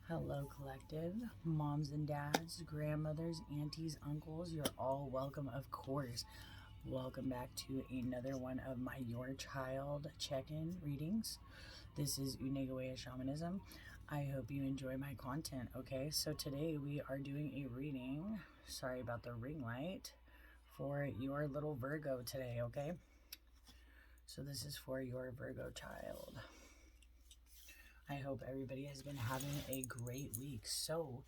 Hello, collective. Moms and dads, grandmothers, aunties, uncles, you're all welcome, of course. Welcome back to another one of my Your Child Check-in readings. This is Unegawa Shamanism. I hope you enjoy my content, okay? So today we are doing a reading, sorry about the ring light, for your little Virgo today, okay? So this is for your Virgo child. I hope everybody has been having a great week. So,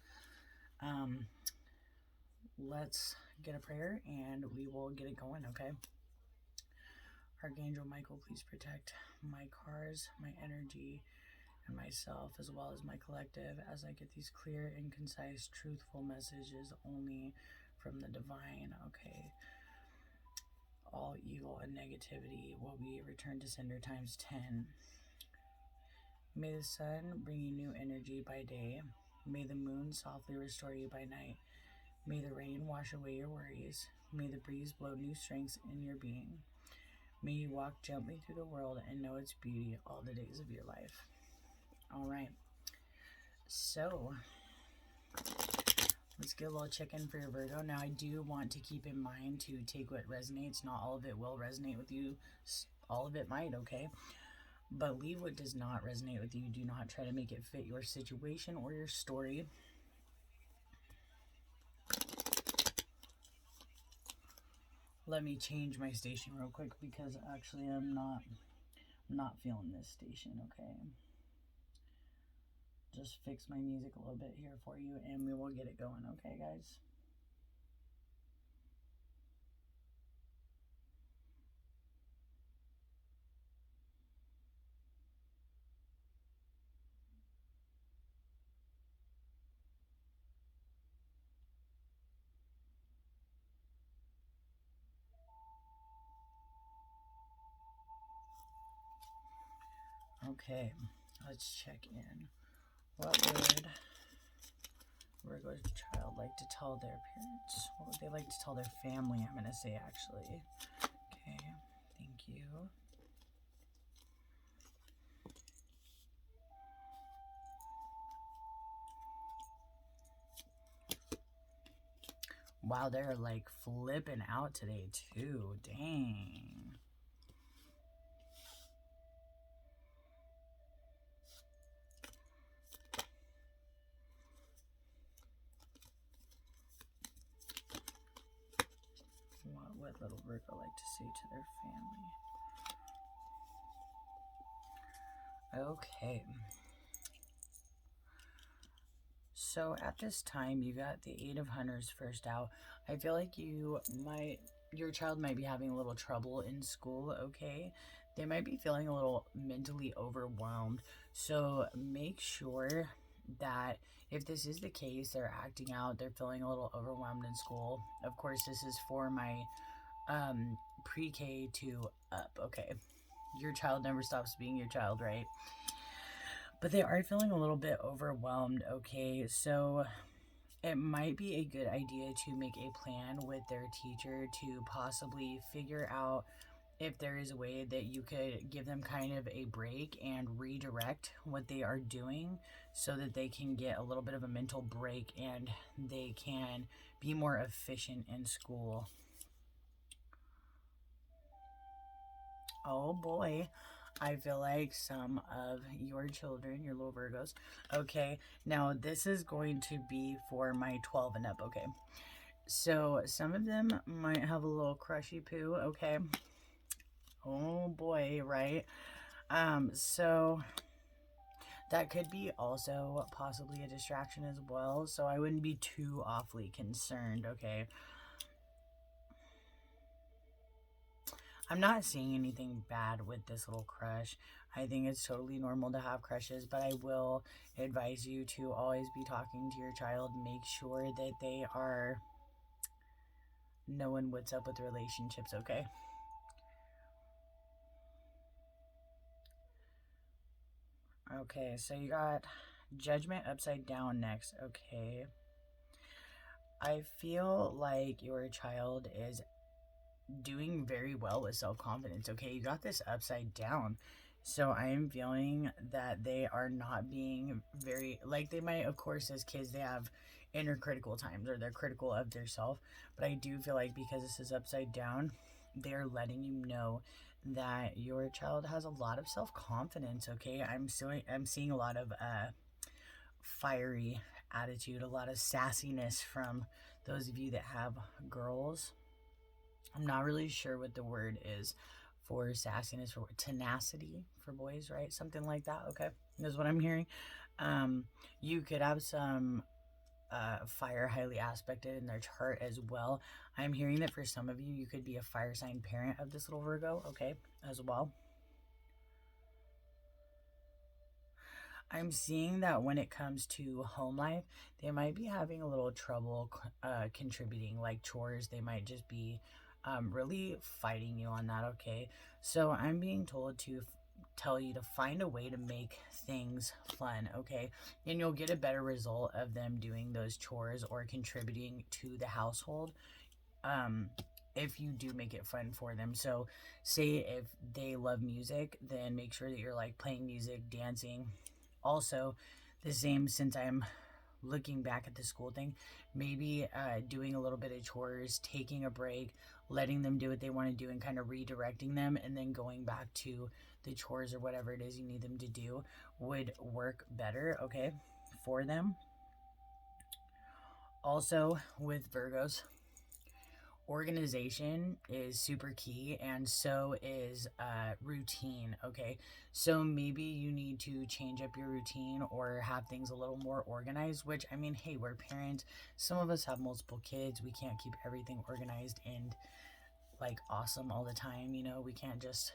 let's get a prayer and we will get it going, okay? Archangel Michael, please protect my cars, my energy, and myself, as well as my collective, as I get these clear and concise, truthful messages only from the divine, okay? All evil and negativity will be returned to sender times 10. May the sun bring you new energy by day. May the moon softly restore you by night. May the rain wash away your worries. May the breeze blow new strengths in your being. May you walk gently through the world and know its beauty all the days of your life. All right. So, let's get a little check-in for your Virgo. Now, I do want to keep in mind to take what resonates. Not all of it will resonate with you. All of it might, okay? But leave what does not resonate with you. Do not try to make it fit your situation or your story. Let me change my station real quick because actually I'm not feeling this station, okay? Just fix my music a little bit here for you and we will get it going, okay, guys? Okay, let's check in. What would Virgo child like to tell their parents? What would they like to tell their family, I'm going to say, actually? Okay, thank you. Wow, they're like flipping out today, too. Dang. What would little Virgo like to say to their family? Okay. So at this time, you got the Eight of Hunters first out. I feel like your child might be having a little trouble in school, okay? They might be feeling a little mentally overwhelmed. So make sure that if this is the case, they're acting out, they're feeling a little overwhelmed in school. Of course, this is for my pre-K to up, okay? Your child never stops being your child, right? But they are feeling a little bit overwhelmed, okay? So it might be a good idea to make a plan with their teacher to possibly figure out if there is a way that you could give them kind of a break and redirect what they are doing so that they can get a little bit of a mental break and they can be more efficient in school. Oh boy, I feel like some of your children, your little Virgos, okay, now this is going to be for my 12 and up, okay? So some of them might have a little crushy poo, okay? Oh boy, right? So that could be also possibly a distraction as well, so I wouldn't be too awfully concerned, okay? I'm not seeing anything bad with this little crush. I think it's totally normal to have crushes, but I will advise you to always be talking to your child. Make sure that they are knowing what's up with relationships, okay? Okay, so you got Judgment upside down next, okay? I feel like your child is doing very well with self-confidence, okay? You got this upside down. So I am feeling that they are not being very, like, they might, of course, as kids, they have inner critical times or they're critical of their self. But I do feel like because this is upside down, they're letting you know that your child has a lot of self confidence. Okay, I'm seeing a lot of fiery attitude, a lot of sassiness from those of you that have girls. I'm not really sure what the word is for sassiness, for tenacity for boys, right? Something like that. Okay, that's what I'm hearing. Um, you could have some fire highly aspected in their chart as well. I'm hearing that for some of you, you could be a fire sign parent of this little Virgo, okay, as well. I'm seeing that when it comes to home life, they might be having a little trouble contributing, like chores. They might just be really fighting you on that, okay? So I'm being told to tell you to find a way to make things fun, okay? And you'll get a better result of them doing those chores or contributing to the household um if you do make it fun for them. So say if they love music, then make sure that you're like playing music, dancing. Also, the same, since I'm looking back at the school thing, maybe doing a little bit of chores, taking a break, letting them do what they want to do and kind of redirecting them, and then going back to the chores or whatever it is you need them to do would work better, okay, for them. Also, with Virgos, organization is super key, and so is routine, okay? So maybe you need to change up your routine or have things a little more organized, which, I mean, hey, we're parents. Some of us have multiple kids. We can't keep everything organized and like awesome all the time, you know. We can't just,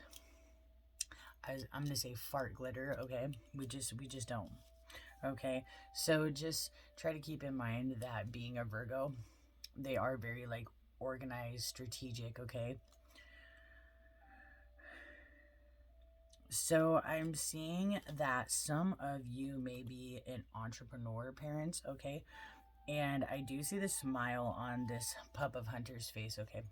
I'm gonna say, fart glitter, okay? We just don't. Okay, so just try to keep in mind that being a Virgo, they are very like organized, strategic, okay? So I'm seeing that some of you may be an entrepreneur parents, okay? And I do see the smile on this pup of Hunter's face, okay?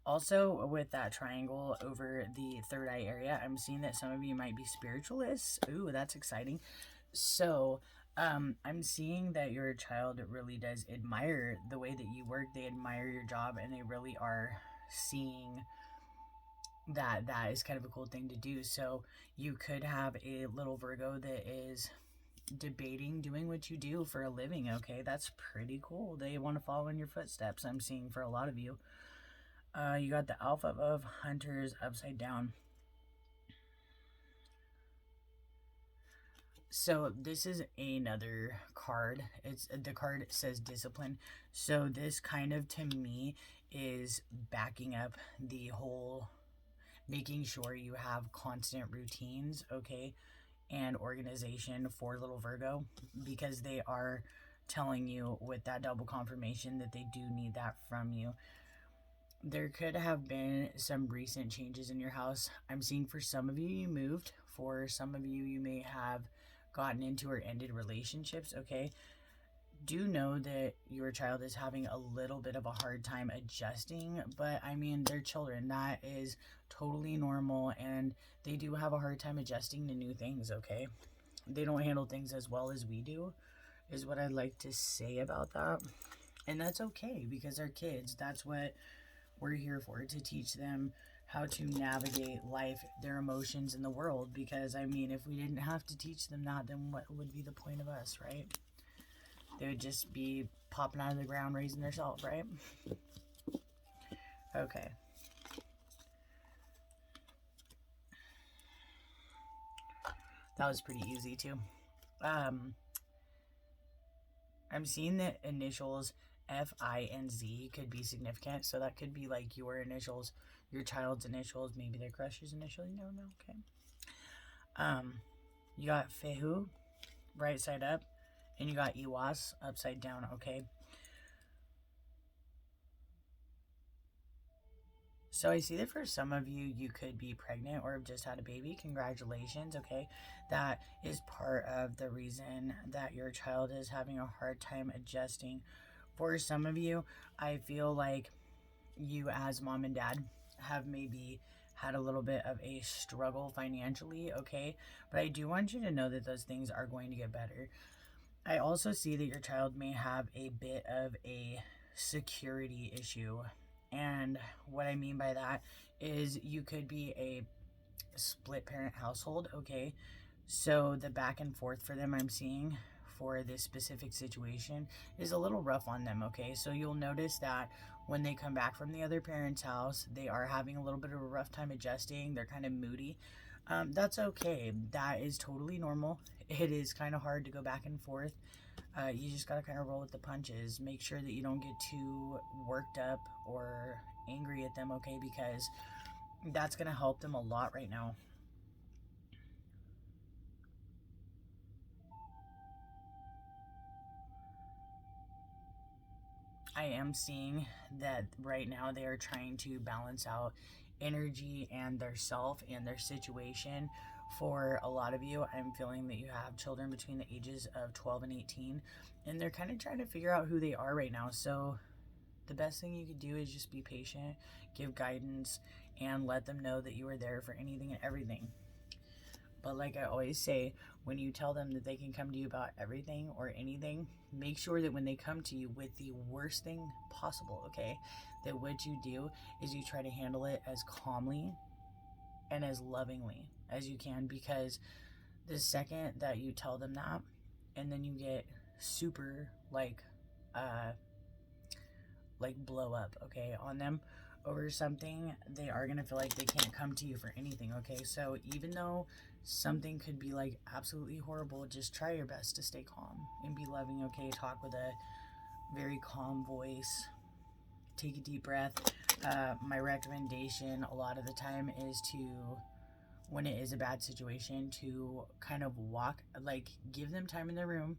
Also, with that triangle over the third eye area, I'm seeing that some of you might be spiritualists. Ooh, that's exciting. So, I'm seeing that your child really does admire the way that you work. They admire your job, and they really are seeing that that is kind of a cool thing to do. So you could have a little Virgo that is debating doing what you do for a living. Okay, that's pretty cool. They want to follow in your footsteps. I'm seeing for a lot of you. You got the Alpha of Hunters upside down. So this is another card. It's the card says discipline. So this kind of to me is backing up the whole making sure you have constant routines, okay, and organization for little Virgo, because they are telling you with that double confirmation that they do need that from you. There could have been some recent changes in your house. I'm seeing for some of you, you moved. For some of you, you may have gotten into or ended relationships, okay? Do know that your child is having a little bit of a hard time adjusting, but I mean, they're children. That is totally normal, and they do have a hard time adjusting to new things, okay? They don't handle things as well as we do, is what I'd like to say about that. And that's okay because they're kids. That's what we're here for, to teach them how to navigate life, their emotions in the world. Because, I mean, if we didn't have to teach them that, then what would be the point of us, right? They would just be popping out of the ground raising themselves, right? Okay. That was pretty easy too. Um, I'm seeing the initials F, I, and Z could be significant. So that could be like your initials, your child's initials, maybe their crush's initials. You don't know. Okay. You got Fehu, right side up, and you got Iwas upside down. Okay. So I see that for some of you, you could be pregnant or have just had a baby. Congratulations, okay? That is part of the reason that your child is having a hard time adjusting. For some of you, I feel like you as mom and dad have maybe had a little bit of a struggle financially, okay? But I do want you to know that those things are going to get better. I also see that your child may have a bit of a security issue. And what I mean by that is you could be a split parent household, okay? So the back and forth for them I'm seeing for this specific situation is a little rough on them, okay? So you'll notice that when they come back from the other parent's house, they are having a little bit of a rough time adjusting. They're kind of moody. That's okay. That is totally normal. It is kind of hard to go back and forth. You just got to kind of roll with the punches. Make sure that you don't get too worked up or angry at them, okay? Because that's going to help them a lot right now. I am seeing that right now they are trying to balance out energy and their self and their situation. For a lot of you, I'm feeling that you have children between the ages of 12 and 18, and they're kind of trying to figure out who they are right now. So the best thing you could do is just be patient, give guidance, and let them know that you are there for anything and everything. But like I always say, when you tell them that they can come to you about everything or anything, make sure that when they come to you with the worst thing possible, okay, that what you do is you try to handle it as calmly and as lovingly as you can, because the second that you tell them that and then you get super blow up, okay, on them over something, they are going to feel like they can't come to you for anything, okay? So even though something could be like absolutely horrible, just try your best to stay calm and be loving, okay? Talk with a very calm voice. Take a deep breath. My recommendation a lot of the time is to, when it is a bad situation, to kind of walk, like give them time in their room,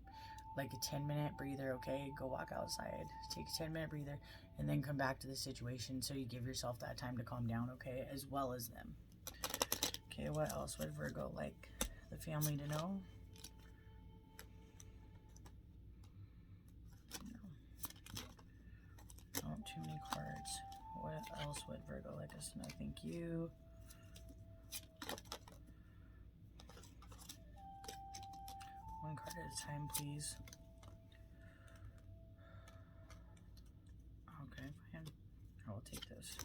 like a 10-minute breather, okay? Go walk outside, take a 10-minute breather, and then come back to the situation so you give yourself that time to calm down, okay? As well as them. Okay, what else would Virgo like the family to know? No. Oh, too many cards. What else would Virgo like us to know? Thank you. One card at a time, please. Okay, fine. I will take this.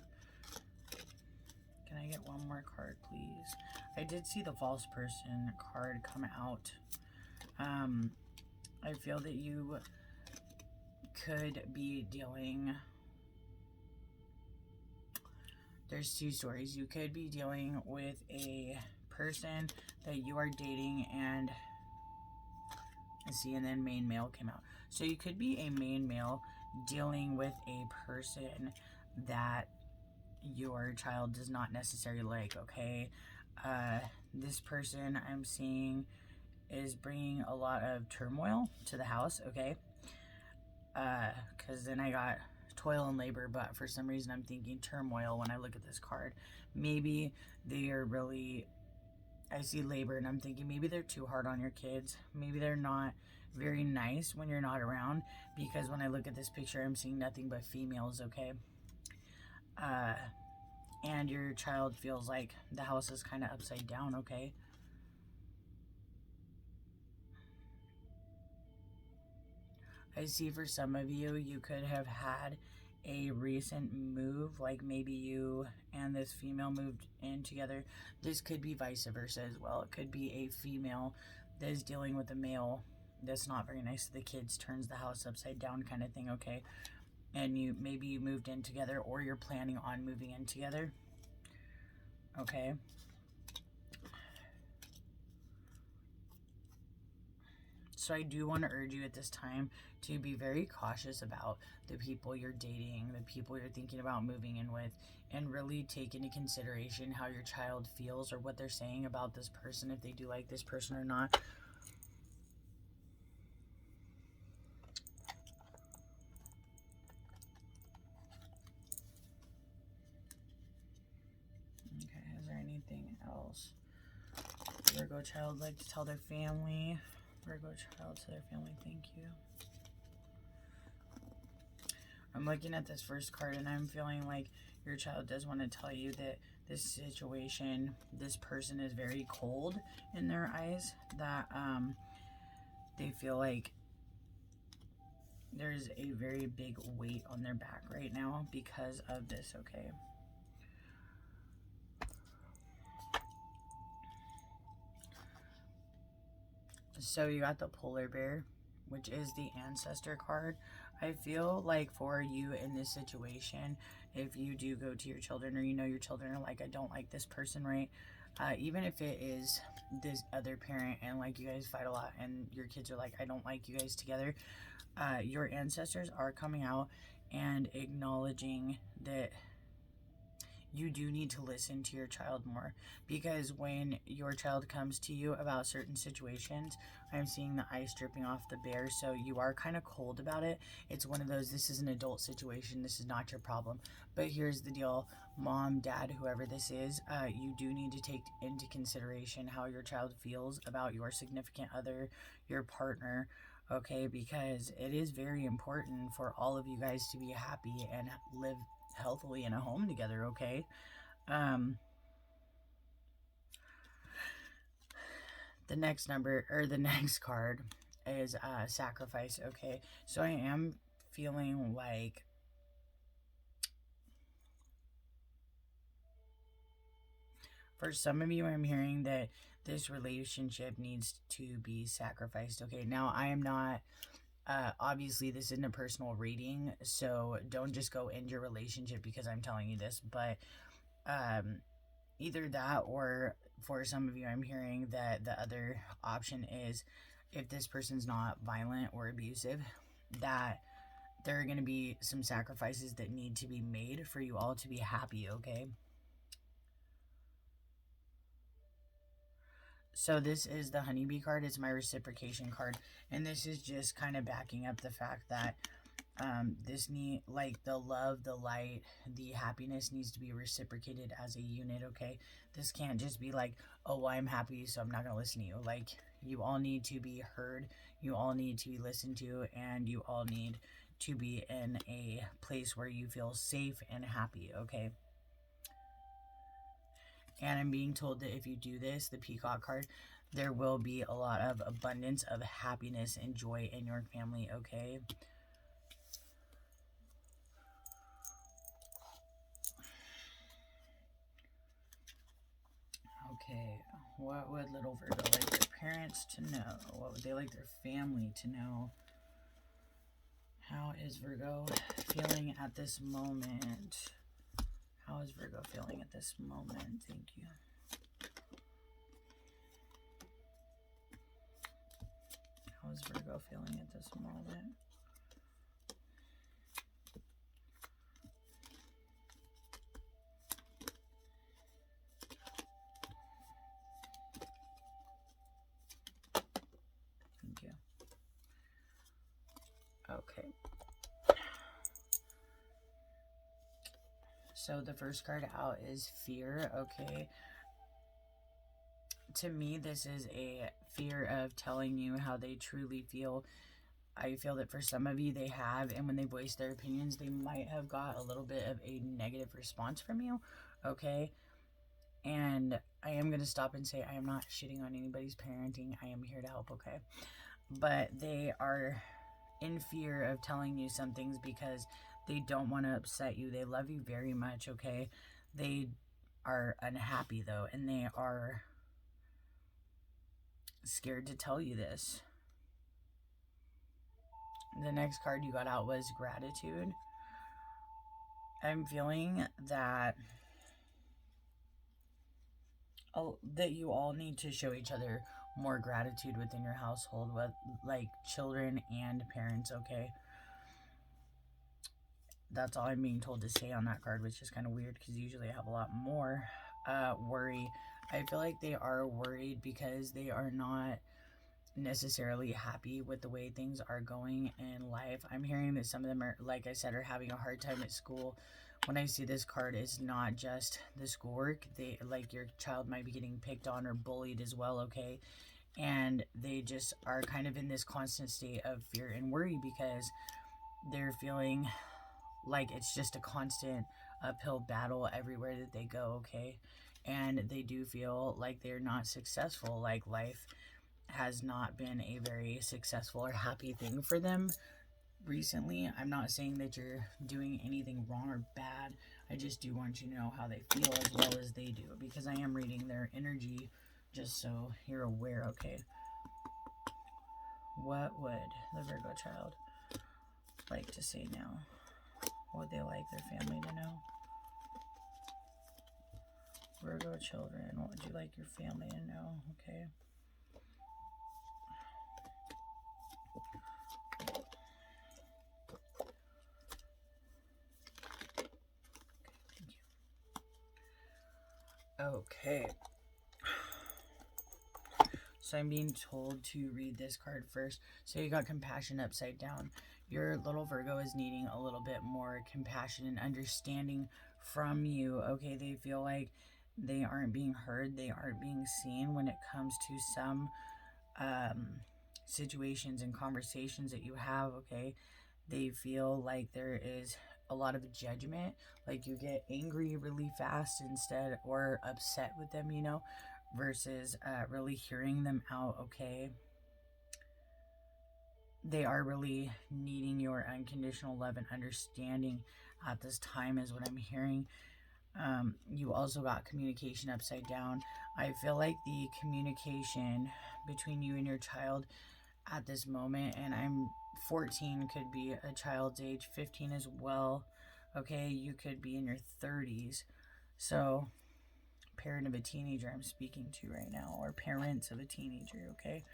Can I get one more card, please? I did see the false person card come out. I feel that you could be dealing... There's two stories. You could be dealing with a person that you are dating and... See, and then main male came out. So you could be a main male dealing with a person that your child does not necessarily like, okay? This person I'm seeing is bringing a lot of turmoil to the house, okay? Because then I got toil and labor, but for some reason I'm thinking turmoil when I look at this card. Maybe they are really... I see labor and I'm thinking maybe they're too hard on your kids. Maybe they're not very nice when you're not around, because when I look at this picture, I'm seeing nothing but females, okay? And your child feels like the house is kind of upside down, okay? I see for some of you, you could have had a recent move, like maybe you and this female moved in together. This could be vice versa as well. It could be a female that is dealing with a male that's not very nice to the kids, turns the house upside down kind of thing, okay? And maybe you moved in together, or you're planning on moving in together, okay? So I do want to urge you at this time to be very cautious about the people you're dating, the people you're thinking about moving in with, and really take into consideration how your child feels or what they're saying about this person, if they do like this person or not. Okay, is there anything else Virgo child like to tell their family? Virgo child to their family, thank you. I'm looking at this first card and I'm feeling like your child does want to tell you that this situation, this person is very cold in their eyes, that they feel like there's a very big weight on their back right now because of this, okay? So you got the polar bear, which is the ancestor card. I feel like for you in this situation, if you do go to your children, or you know your children are like, I don't like this person, right? Even if it is this other parent and like you guys fight a lot and your kids are like, I don't like you guys together, your ancestors are coming out and acknowledging that you do need to listen to your child more, because when your child comes to you about certain situations, I'm seeing the ice dripping off the bear, so you are kind of cold about it. It's one of those, this is an adult situation, this is not your problem. But here's the deal, mom, dad, whoever this is, you do need to take into consideration how your child feels about your significant other, your partner, okay? Because it is very important for all of you guys to be happy and live healthily in a home together, okay? The next number, or the next card, is sacrifice, okay? So I am feeling like for some of you, I'm hearing that this relationship needs to be sacrificed, okay? Now, I am not, obviously, this isn't a personal reading, so don't just go end your relationship because I'm telling you this, but either that, or for some of you, I'm hearing that the other option is, if this person's not violent or abusive, that there are going to be some sacrifices that need to be made for you all to be happy, okay? So this is the honeybee card. It's my reciprocation card, and this is just kind of backing up the fact that this need, like, the love, the light, the happiness needs to be reciprocated as a unit, okay? This can't just be like, oh, well, I'm happy, so I'm not gonna listen to you. Like, you all need to be heard, you all need to be listened to, and you all need to be in a place where you feel safe and happy, okay? And I'm being told that if you do this, the peacock card, there will be a lot of abundance of happiness and joy in your family, okay? Okay, what would little Virgo like their parents to know? What would they like their family to know? How is Virgo feeling at this moment? How is Virgo feeling at this moment? Thank you. How is Virgo feeling at this moment? Thank you. Okay. So the first card out is fear, okay? To me, this is a fear of telling you how they truly feel. I feel that for some of you, they have, and when they voice their opinions, they might have got a little bit of a negative response from you, okay? And I am going to stop and say I am not shitting on anybody's parenting. I am here to help, okay? But they are in fear of telling you some things because they don't want to upset you. They love you very much, okay? They are unhappy, though, and they are scared to tell you this. The next card you got out was gratitude. I'm feeling that that you all need to show each other more gratitude within your household, with like children and parents, okay? That's all I'm being told to say on that card, which is kind of weird because usually I have a lot more. Worry. I feel like they are worried because they are not necessarily happy with the way things are going in life. I'm hearing that some of them are, like I said, are having a hard time at school. When I see this card, it's not just the schoolwork. They, like, your child might be getting picked on or bullied as well, okay? And they just are kind of in this constant state of fear and worry because they're feeling like it's just a constant uphill battle everywhere that they go, okay? And they do feel like they're not successful, like life has not been a very successful or happy thing for them recently. I'm not saying that you're doing anything wrong or bad. I just do want you to know how they feel as well as they do, because I am reading their energy just so you're aware, okay? What would the Virgo child like to say now? What would they like their family to know? Virgo children, what would you like your family to know? Okay. Thank you. Okay. So I'm being told to read this card first. So you got compassion upside down. Your little Virgo is needing a little bit more compassion and understanding from you. Okay, they feel like they aren't being heard. They aren't being seen when it comes to some situations and conversations that you have, okay? They feel like there is a lot of judgment. Like you get angry really fast instead, or upset with them, you know, versus really hearing them out, okay? They are really needing your unconditional love and understanding at this time is what I'm hearing. You also got communication upside down. I feel like the communication between you and your child at this moment, and I'm 14 could be a child's age, 15 as well, okay? You could be in your 30s. So parent of a teenager I'm speaking to right now, or parents of a teenager, okay?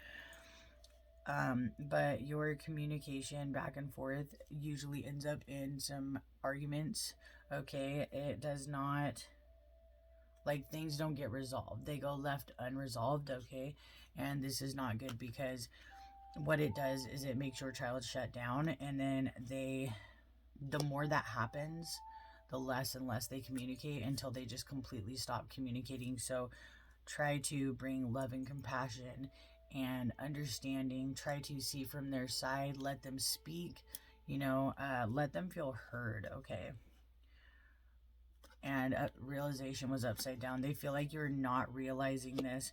But your communication back and forth usually ends up in some arguments, okay? It does not, like, things don't get resolved. They go left unresolved, okay? And this is not good, because what it does is it makes your child shut down, and then the more that happens, the less and less they communicate until they just completely stop communicating. So try to bring love and compassion and understanding. Try to see from their side. Let them speak, you know, let them feel heard, okay? And realization was upside down. They feel like you're not realizing this.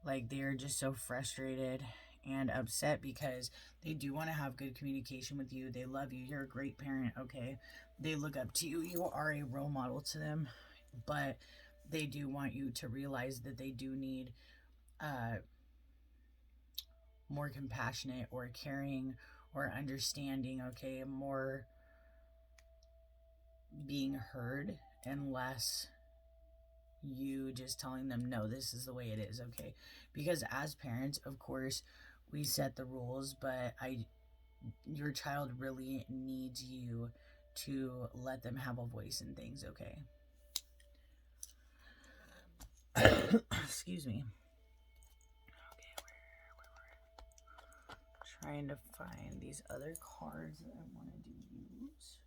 Like they're just so frustrated and upset because they do want to have good communication with you. They love you. You're a great parent, okay? They look up to you. You are a role model to them. But they do want you to realize that they do need more compassionate or caring or understanding, okay? More being heard and less you just telling them, no, this is the way it is, okay? Because as parents, of course, we set the rules, but your child really needs you to let them have a voice in things, okay? Excuse me. Okay, where trying to find these other cards that I wanted to use.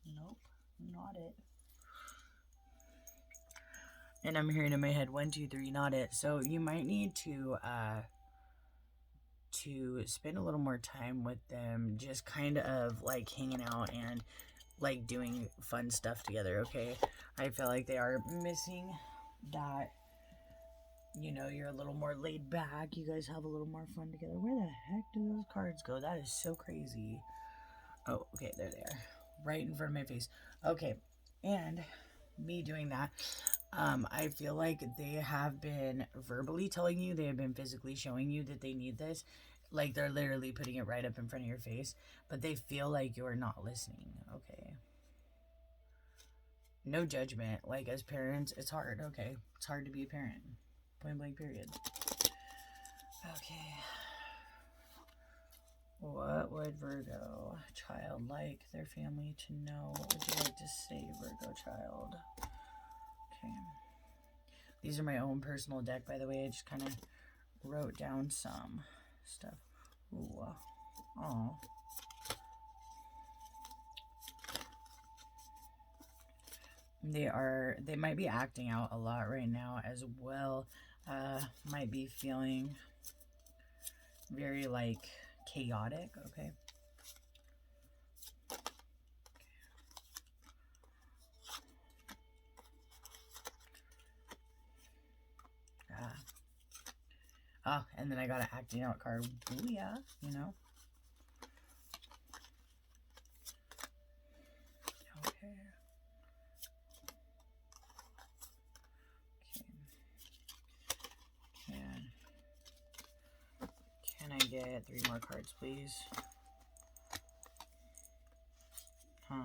Nope, not it. And I'm hearing in my head 1, 2, 3, not it. So you might need to spend a little more time with them, just kind of like hanging out and like doing fun stuff together, okay? I feel like they are missing that, you know, you're a little more laid back. You guys have a little more fun together. Where the heck do those cards go? That is so crazy. Oh, okay, there they are. Right in front of my face. Okay, and me doing that, I feel like they have been verbally telling you, they have been physically showing you that they need this. Like they're literally putting it right up in front of your face, but they feel like you're not listening, okay? No judgment. Like as parents, it's hard, okay? It's hard to be a parent. Point blank period. Okay. What would Virgo child like their family to know? What would you like to say, Virgo child? Okay. These are my own personal deck, by the way. I just kind of wrote down some stuff. Ooh. Oh. They might be acting out a lot right now as well. Might be feeling very like chaotic, okay? And then I got an acting out card. Booyah, you know. Okay. Can I get 3 more cards, please? Huh.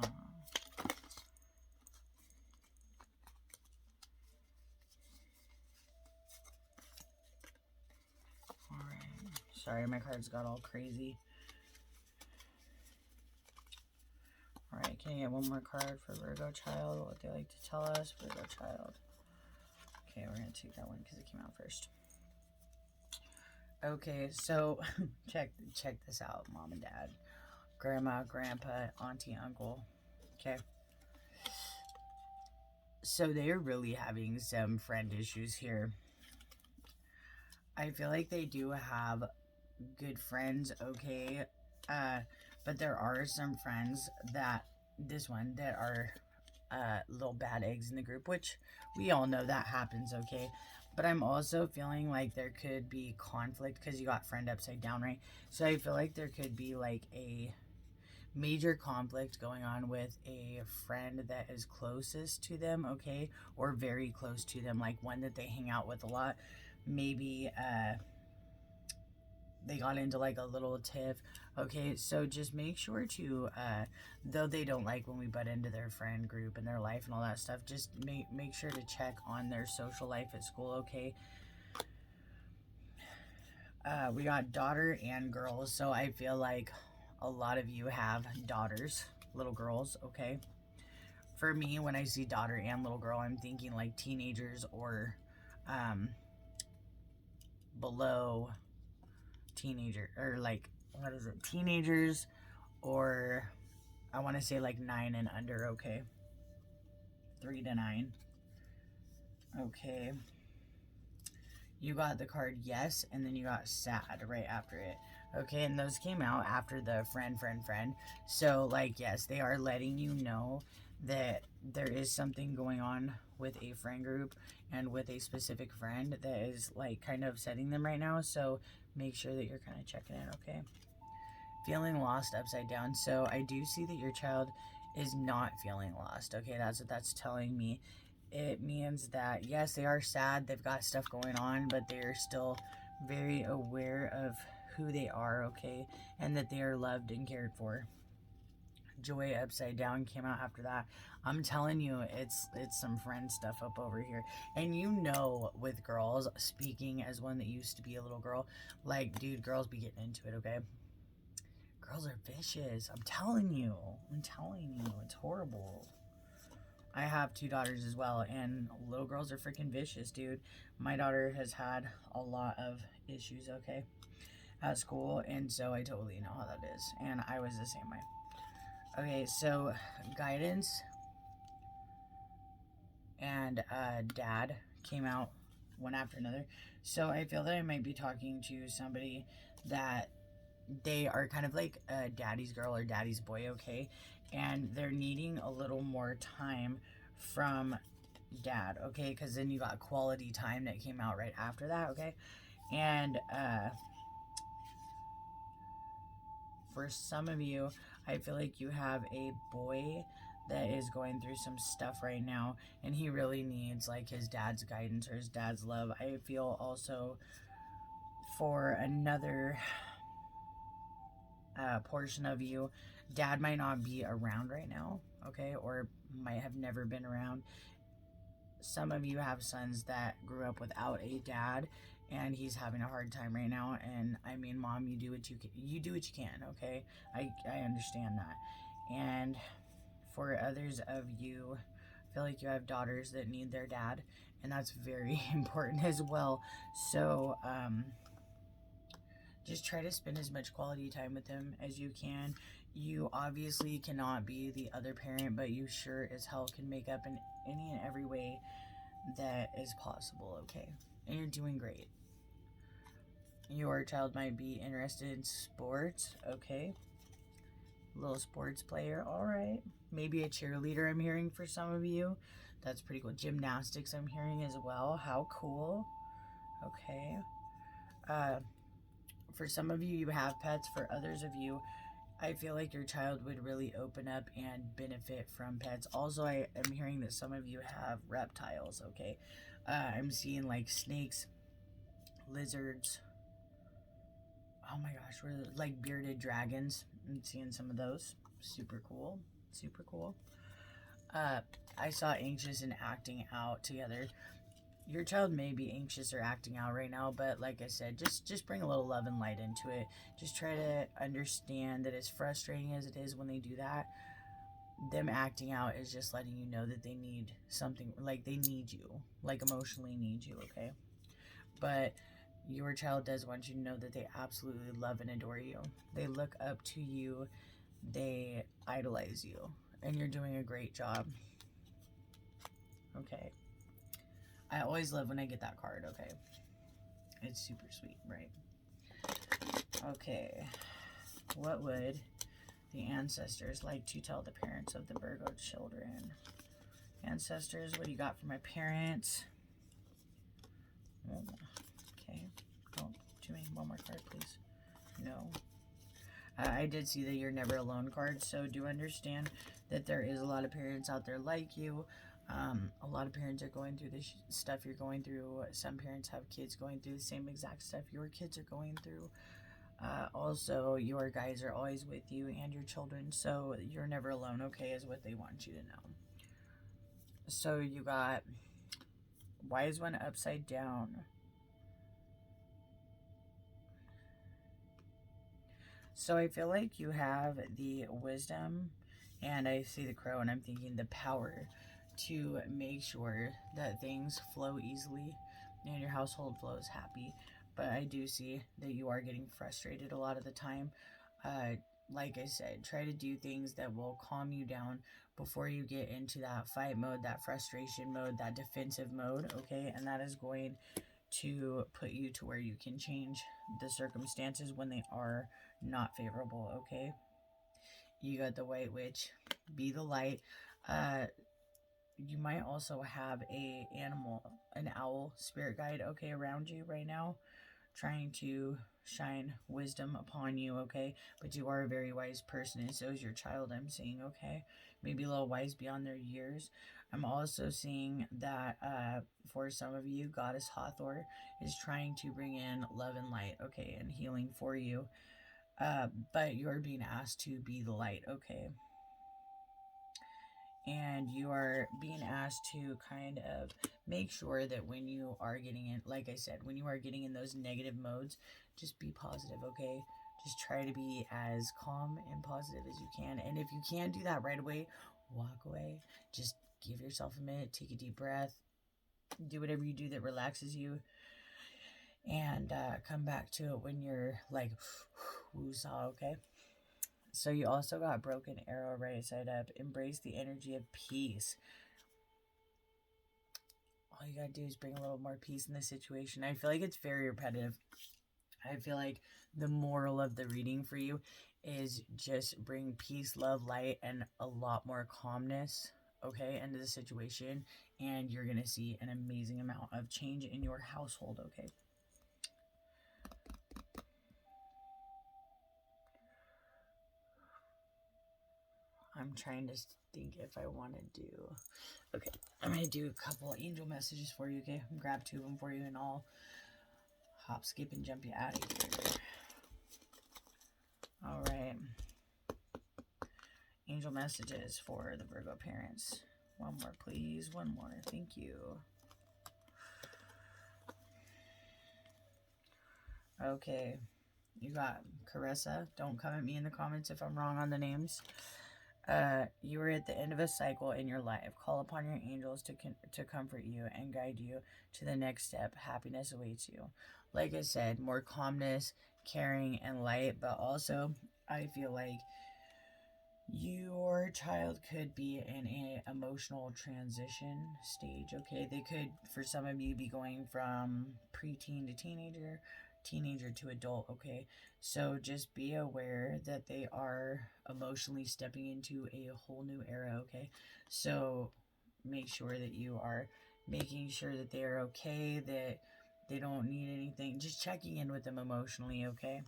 Alright. Sorry, my cards got all crazy. Alright, can I get 1 more card for Virgo Child? What they like to tell us? Virgo Child. Okay, we're going to take that one because it came out first. Okay, so check this out, Mom and Dad. Grandma, Grandpa, Auntie, Uncle. Okay. So they're really having some friend issues here. I feel like they do have good friends, okay? But there are some friends that are little bad eggs in the group, which we all know that happens, okay? But I'm also feeling like there could be conflict because you got friend upside down, right? So I feel like there could be like a major conflict going on with a friend that is closest to them, okay? Or very close to them, like one that they hang out with a lot. Maybe they got into like a little tiff. Okay, so just make sure to though they don't like when we butt into their friend group and their life and all that stuff, just make sure to check on their social life at school, okay? We got daughter and girls, so I feel like a lot of you have daughters, little girls, okay? For me, when I see daughter and little girl, I'm thinking like teenagers or below teenager, or like, what is it, teenagers, or I want to say like 9 and under, okay? 3 to 9. Okay. You got the card yes, and then you got sad right after it. Okay, and those came out after the friend. So, like, yes, they are letting you know that there is something going on with a friend group and with a specific friend that is, like, kind of upsetting them right now. So, make sure that you're kind of checking in, okay? Feeling lost upside down. So, I do see that your child is not feeling lost, okay? That's what that's telling me. It means that, yes, they are sad, they've got stuff going on, but they're still very aware of who they are, okay, and that they are loved and cared for. Joy upside down came out after that. I'm telling you, it's some friend stuff up over here. And you know, with girls, speaking as one that used to be a little girl, like, dude, girls be getting into it, okay? Girls are vicious. I'm telling you, it's horrible. I have 2 daughters as well, and little girls are freaking vicious, dude. My daughter has had a lot of issues, okay, at school, and so I totally know how that is, and I was the same way. Okay, so guidance and dad came out one after another, so I feel that I might be talking to somebody that they are kind of like a daddy's girl or daddy's boy, okay? And they're needing a little more time from dad, okay? Because then you got quality time that came out right after that, okay? And for some of you, I feel like you have a boy that is going through some stuff right now, and he really needs like his dad's guidance or his dad's love. I feel also for another portion of you, dad might not be around right now, okay, or might have never been around. Some of you have sons that grew up without a dad, and he's having a hard time right now. And I mean, mom, you do what you can, okay? I understand that. And for others of you, I feel like you have daughters that need their dad, and that's very important as well. So just try to spend as much quality time with them as you can. You obviously cannot be the other parent, but you sure as hell can make up in any and every way that is possible, okay? And you're doing great. Your child might be interested in sports, okay? Little sports player, all right. Maybe a cheerleader, I'm hearing for some of you. That's pretty cool. Gymnastics, I'm hearing as well. How cool. Okay. For some of you, you have pets. For others of you, I feel like your child would really open up and benefit from pets. Also, I am hearing that some of you have reptiles, okay? I'm seeing like snakes, lizards. Oh my gosh, we're like bearded dragons. I'm seeing some of those. Super cool. Super cool. I saw anxious and acting out together. Your child may be anxious or acting out right now, but like I said, just bring a little love and light into it. Just try to understand that as frustrating as it is when they do that, them acting out is just letting you know that they need something, like they need you, like emotionally need you, okay? But your child does want you to know that they absolutely love and adore you. They look up to you, they idolize you, and you're doing a great job. Okay. I always love when I get that card, okay? It's super sweet, right? Okay. What would the ancestors like to tell the parents of the Virgo children? Ancestors, what do you got for my parents? Okay. Oh, do me one more card, please. No. I did see the You're Never Alone card, so do understand that there is a lot of parents out there like you. A lot of parents are going through the stuff you're going through. Some parents have kids going through the same exact stuff your kids are going through. Also, your guys are always with you and your children, so you're never alone, okay, is what they want you to know. So you got Wise One upside down. So I feel like you have the wisdom, and I see the crow, and I'm thinking the power to make sure that things flow easily and your household flows happy. But I do see that you are getting frustrated a lot of the time. Like I said, try to do things that will calm you down before you get into that fight mode, that frustration mode, that defensive mode, okay? And that is going to put you to where you can change the circumstances when they are not favorable, okay? You got the White Witch. Be the light. You might also have an owl spirit guide, okay, around you right now, trying to shine wisdom upon you, okay? But you are a very wise person, and so is your child, I'm seeing, okay? Maybe a little wise beyond their years. I'm also seeing that for some of you, Goddess Hathor is trying to bring in love and light, okay, and healing for you. But you're being asked to be the light, okay? And you are being asked to kind of make sure that when you are getting in, like I said, when you are getting in those negative modes, just be positive, okay? Just try to be as calm and positive as you can. And if you can't do that right away, walk away. Just give yourself a minute, take a deep breath, do whatever you do that relaxes you, and come back to it when you're like, woosah, okay? So you also got Broken Arrow right side up. Embrace the energy of peace. All you gotta do is bring a little more peace in the situation. I feel like it's very repetitive. I feel like the moral of the reading for you is just bring peace, love, light, and a lot more calmness, okay, into the situation. And you're gonna see an amazing amount of change in your household, okay? I'm trying to think if I want to do... Okay, I'm going to do a couple angel messages for you, okay? Grab two of them for you, and I'll hop, skip, and jump you out of here. All right. Angel messages for the Virgo parents. One more, please. One more. Thank you. Okay. You got Carissa. Don't come at me in the comments if I'm wrong on the names. You are at the end of a cycle in your life. Call upon your angels to comfort you and guide you to the next step. Happiness awaits you. Like I said, more calmness, caring, and light, but also I feel like your child could be in an emotional transition stage, okay? They could, for some of you, be going from preteen to teenager, teenager to adult, okay? So just be aware that they are emotionally stepping into a whole new era, okay? So make sure that you are making sure that they are okay, that They don't need anything. Just checking in with them emotionally, okay?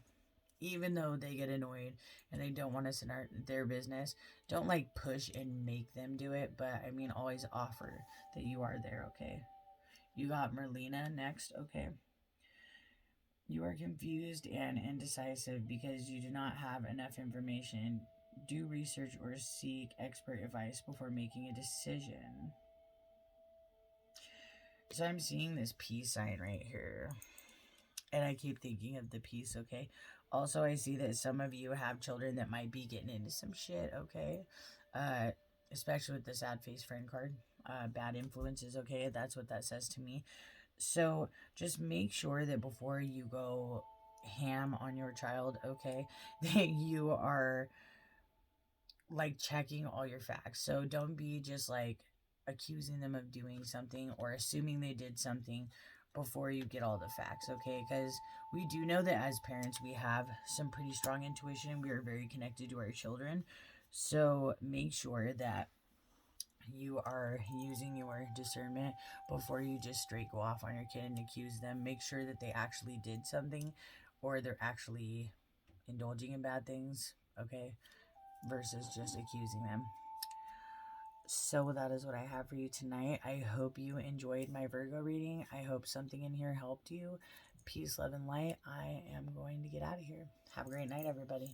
Even though they get annoyed and they don't want to start their business, don't like push and make them do it. But I mean, always offer that you are there, okay? You got Merlina next, okay? You are confused and indecisive because you do not have enough information. Do research or seek expert advice before making a decision. So I'm seeing this peace sign right here. And I keep thinking of the peace, okay? Also, I see that some of you have children that might be getting into some shit, okay? Uh, Especially with the sad face friend card. Bad influences, okay? That's what that says to me. So just make sure that before you go ham on your child, okay, that you are like checking all your facts. So don't be just like accusing them of doing something or assuming they did something before you get all the facts, okay? Because we do know that as parents, we have some pretty strong intuition. We are very connected to our children. So make sure that you are using your discernment before you just straight go off on your kid and accuse them. Make sure that they actually did something or they're actually indulging in bad things, okay? Versus just accusing them. So that is what I have for you tonight. I hope you enjoyed my Virgo reading. I hope something in here helped you. Peace, love, and light. I am going to get out of here. Have a great night, everybody.